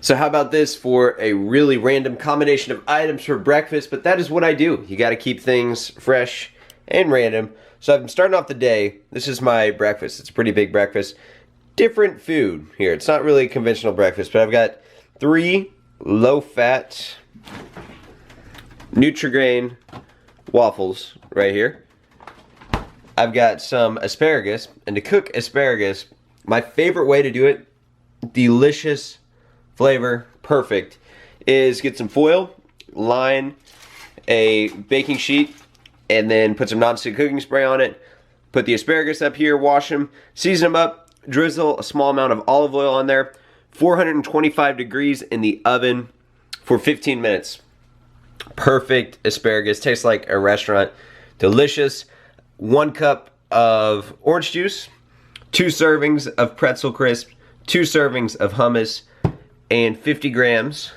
So how about this for a really random combination of items for breakfast, but that is what I do. You gotta keep things fresh and random. So I'm starting off the day. This is my breakfast. It's a pretty big breakfast. Different food here. It's not really a conventional breakfast, but I've got 3 low-fat Nutri-Grain waffles right here. I've got some asparagus, and to cook asparagus, my favorite way to do it, delicious flavor, perfect, is get some foil, line a baking sheet, and then put some non-stick cooking spray on it. Put the asparagus up here, wash them, season them up, drizzle a small amount of olive oil on there, 425 degrees in the oven for 15 minutes. Perfect asparagus, tastes like a restaurant, delicious. 1 cup of orange juice, 2 servings of pretzel crisp, 2 servings of hummus, and 50 grams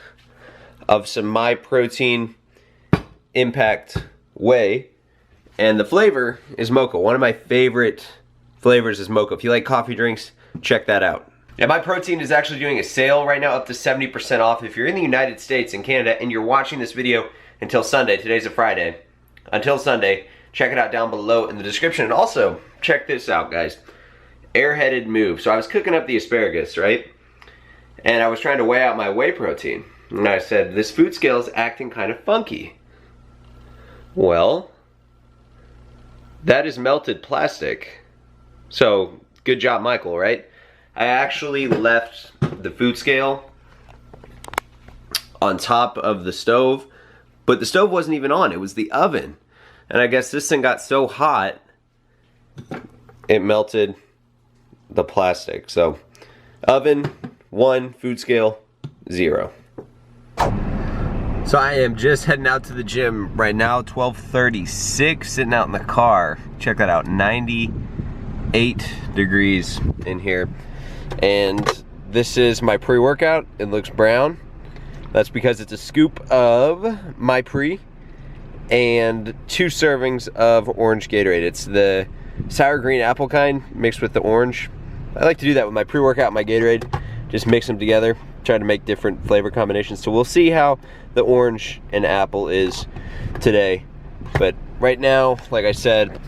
of some My Protein Impact Whey. And the flavor is mocha. One of my favorite flavors is mocha. If you like coffee drinks, check that out. Now, My Protein is actually doing a sale right now up to 70% off. If you're in the United States and Canada and you're watching this video until Sunday, today's a Friday, until Sunday, check it out down below in the description. And also, check this out, guys. Airheaded move. So I was cooking up the asparagus, right? And I was trying to weigh out my whey protein. And I said, this food scale is acting kind of funky. Well, that is melted plastic. So, good job, Michael, right? I actually left the food scale on top of the stove, but the stove wasn't even on. It was the oven. And I guess this thing got so hot, it melted the plastic. So, oven, 1, food scale, 0. So I am just heading out to the gym right now, 12:36, sitting out in the car. Check that out, 98 degrees in here. And this is my pre-workout. It looks brown. That's because it's a scoop of My Pre and 2 servings of orange Gatorade. It's the sour green apple kind mixed with the orange. I like to do that with my pre-workout and my Gatorade. Just mix them together, try to make different flavor combinations. So we'll see how the orange and apple is today. But right now, like I said,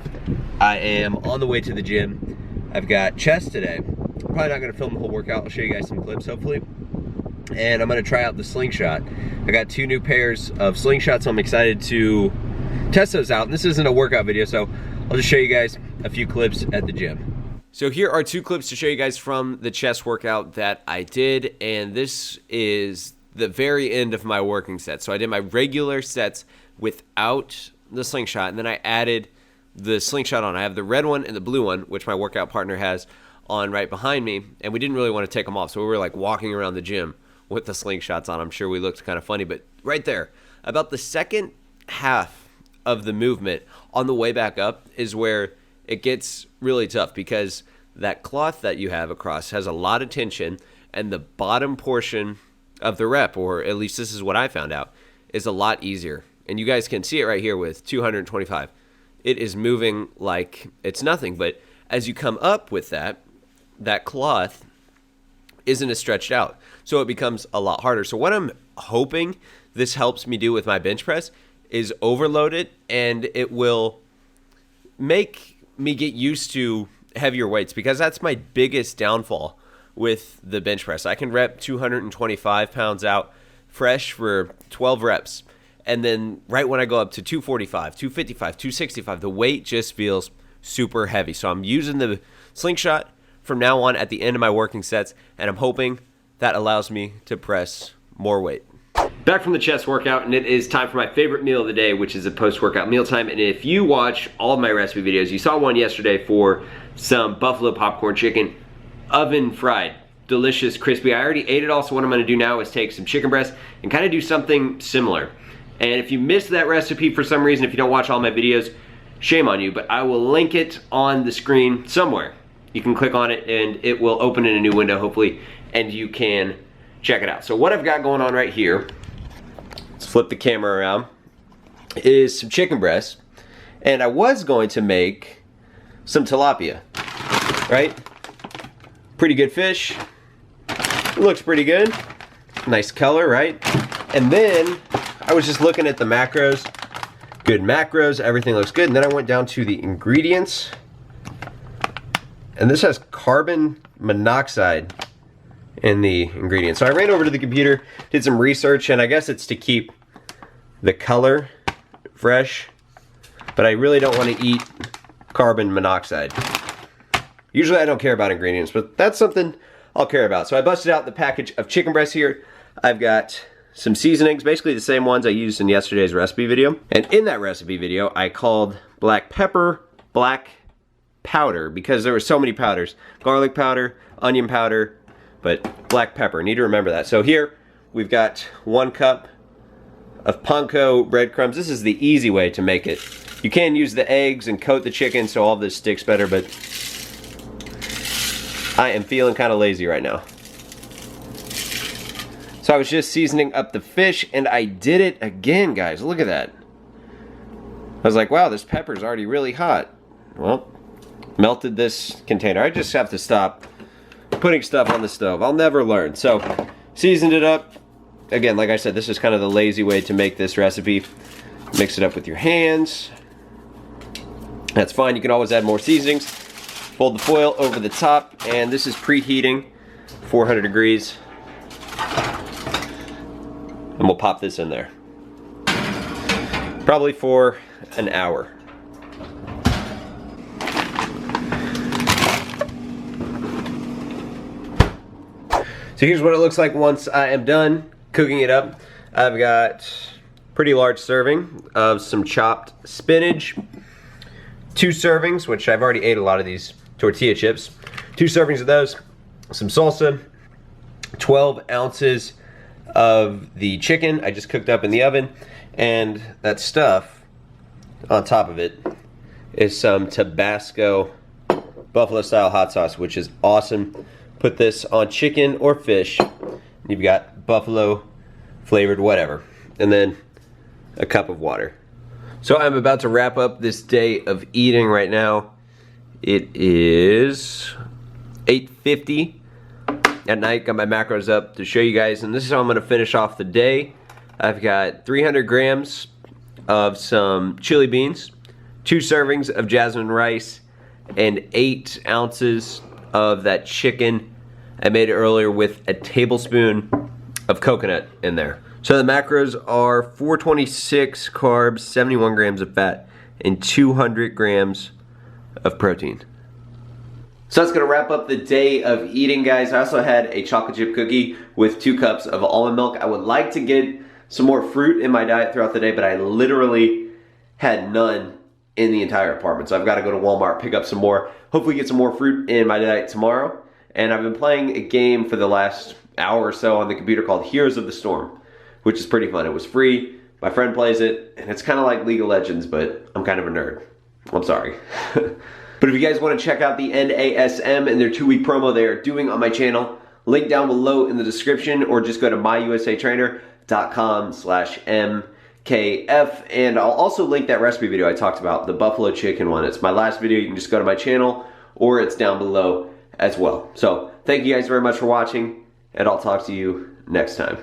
I am on the way to the gym. I've got chest today. I'm probably not gonna film the whole workout. I'll show you guys some clips, hopefully. And I'm gonna try out the slingshot. I got 2 new pairs of slingshots, so I'm excited to test those out. And this isn't a workout video, so I'll just show you guys a few clips at the gym. So here are 2 clips to show you guys from the chest workout that I did, and this is the very end of my working set. So I did my regular sets without the slingshot, and then I added the slingshot on. I have the red one and the blue one, which my workout partner has on right behind me, and we didn't really want to take them off, so we were like walking around the gym with the slingshots on. I'm sure we looked kind of funny, but right there, about the second half of the movement on the way back up is where it gets really tough, because that cloth that you have across has a lot of tension, and the bottom portion of the rep, or at least this is what I found out, is a lot easier. And you guys can see it right here with 225. It is moving like it's nothing, but as you come up with that cloth isn't as stretched out, so it becomes a lot harder. So what I'm hoping this helps me do with my bench press is overload it, and it will make me get used to heavier weights, because that's my biggest downfall with the bench press. I can rep 225 pounds out fresh for 12 reps, and then right when I go up to 245, 255, 265, the weight just feels super heavy. So I'm using the slingshot from now on at the end of my working sets, and I'm hoping that allows me to press more weight. Back from the chest workout, and it is time for my favorite meal of the day, which is a post-workout mealtime. And if you watch all of my recipe videos, you saw one yesterday for some buffalo popcorn chicken, oven fried, delicious, crispy. I already ate it all, so what I'm gonna do now is take some chicken breast and kind of do something similar. And if you missed that recipe for some reason, if you don't watch all my videos, shame on you, but I will link it on the screen somewhere. You can click on it and it will open in a new window, hopefully, and you can check it out. So what I've got going on right here, let's flip the camera around, is some chicken breast. And I was going to make some tilapia, right? Pretty good fish. It looks pretty good. Nice color, right? And then I was just looking at the macros. Good macros, everything looks good. And then I went down to the ingredients. And this has carbon monoxide in the ingredients. So I ran over to the computer, did some research, and I guess it's to keep the color fresh. But I really don't want to eat carbon monoxide. Usually I don't care about ingredients, but that's something I'll care about. So I busted out the package of chicken breasts here. I've got some seasonings, basically the same ones I used in yesterday's recipe video. And in that recipe video, I called black pepper black powder because there were so many powders. Garlic powder, onion powder, but black pepper. Need to remember that. So here we've got 1 cup of panko breadcrumbs. This is the easy way to make it. You can use the eggs and coat the chicken so all of this sticks better, but I am feeling kind of lazy right now. So I was just seasoning up the fish, and I did it again, guys. Look at that. I was like, wow, this pepper's already really hot. Well, melted this container. I just have to stop putting stuff on the stove. I'll never learn. So, seasoned it up. Again, like I said, this is kind of the lazy way to make this recipe. Mix it up with your hands. That's fine. You can always add more seasonings. Fold the foil over the top, and this is preheating 400 degrees. And we'll pop this in there. Probably for an hour. So here's what it looks like once I am done cooking it up. I've got a pretty large serving of some chopped spinach. 2 servings, which I've already ate a lot of these tortilla chips. 2 servings of those. Some salsa. 12 ounces of the chicken I just cooked up in the oven, and that stuff on top of it is some Tabasco buffalo style hot sauce, which is awesome. Put this on chicken or fish. You've got buffalo flavored whatever, and then a cup of water. So I'm about to wrap up this day of eating right now. It is 8:50 at night. Got my macros up to show you guys, and this is how I'm going to finish off the day. I've got 300 grams of some chili beans, 2 servings of jasmine rice, and 8 ounces of that chicken I made earlier with a tablespoon of coconut in there. So the macros are 426 carbs, 71 grams of fat, and 200 grams of protein. So that's going to wrap up the day of eating, guys. I also had a chocolate chip cookie with 2 cups of almond milk. I would like to get some more fruit in my diet throughout the day, but I literally had none in the entire apartment. So I've got to go to Walmart, pick up some more, hopefully get some more fruit in my diet tomorrow. And I've been playing a game for the last hour or so on the computer called Heroes of the Storm, which is pretty fun. It was free. My friend plays it, and it's kind of like League of Legends, but I'm kind of a nerd. I'm sorry. But if you guys want to check out the NASM and their 2-week promo they are doing on my channel, link down below in the description, or just go to myusatrainer.com/MKF, and I'll also link that recipe video I talked about, the buffalo chicken one. It's my last video. You can just go to my channel, or it's down below as well. So thank you guys very much for watching, and I'll talk to you next time.